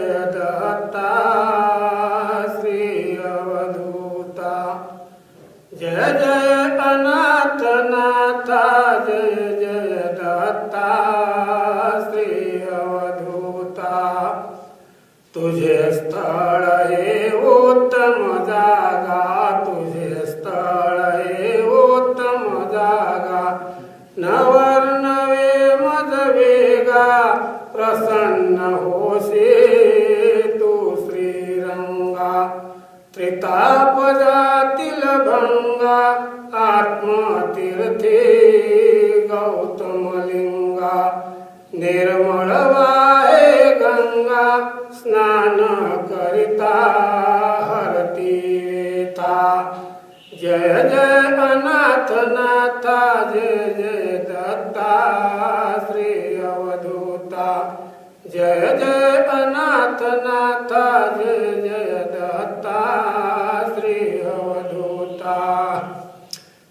जय दत्ता श्री अवधूता। जय जय अनाथ नाथा जय जय दत्ता श्री अवधूता। तुझे स्थळ हे उत्तम जागा, तुझे स्थळ हे उत्तम जागा। नवर्नवे मज वेगा प्रसन्न होशी तू श्रीरंगा। त्रिताप जातील भंगा आत्मतीर्थे गौतमलिंगा। निर्मळ वाहे गंगा स्नान करिता हरती वेता। जय जय अनाथ नाथा जय जय दत्ता श्री अवधूता। जय जय अनाथ नाथा जय जय दत्ता श्री अवधूता।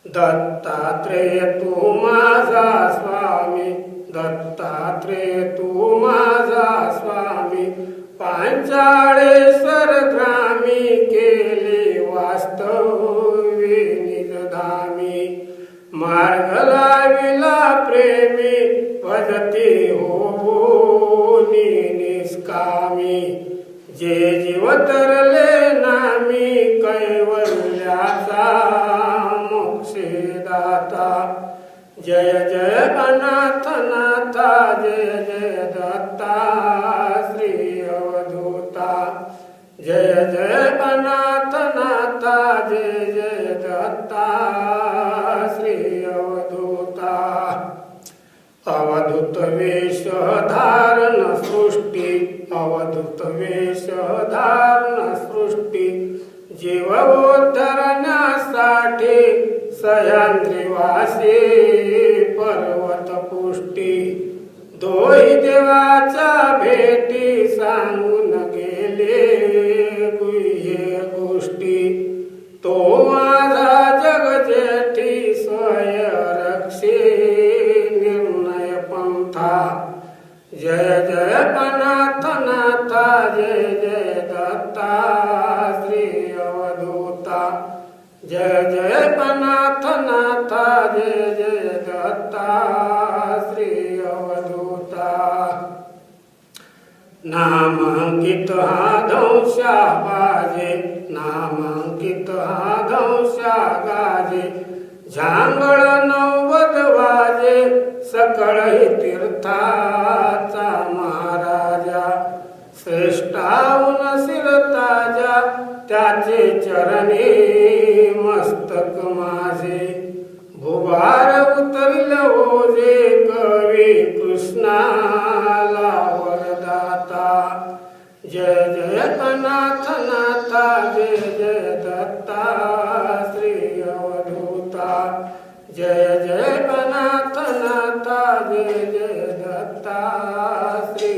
दत्तात्रेय तू माझा स्वामी, दत्तात्रेय तू माझा स्वामी। पांचाळेश्वर ग्रामी केले वास्तव्य निजधामी। मार्ग लाविला प्रेमी भजती होनी निष्कामी। जे जीव तरले नामी कैवल्याचा मोक्षदाता। जय जय अनाथ नाथा जय जय दत्ता श्री अवधूता। जय जय अनाथ नाथा जय जय दत्ता श्री अवधूता। अवधूत वेश धारण सृष्टी, अवधूत वेश धारण सृष्टी। जीव उद्धरण्यासाठी सह्याद्रीवासी पर्वत पुष्टी। दोही देवाच्या भेटी सांगून गेले गुह्य गोष्टी। तो माझा जगजेठी स्वय रक्षे निर्णय पंथा। जय जय अनाथ नाथा जय जय दत्ता श्री अवधूता। जय जय अनाथ नाथा जय जय दत्ता श्री अवधूता। नामांकित हा धौष्या बाजे, नामांकित हा धौष्या गाजे। झांगळ 90 वाजे सकळ तीर्थाचा महाराजा। श्रेष्ठाहून शिरताजा त्याचे चरणी मस्तक माझे। भुभार उतरिल ओझे कवी कृष्णाला वरदाता। जय जय अनाथ नाथा जय जय दत्ता श्री अवधूता। जय जय अनाथ नाथा जय जय दत्ता श्री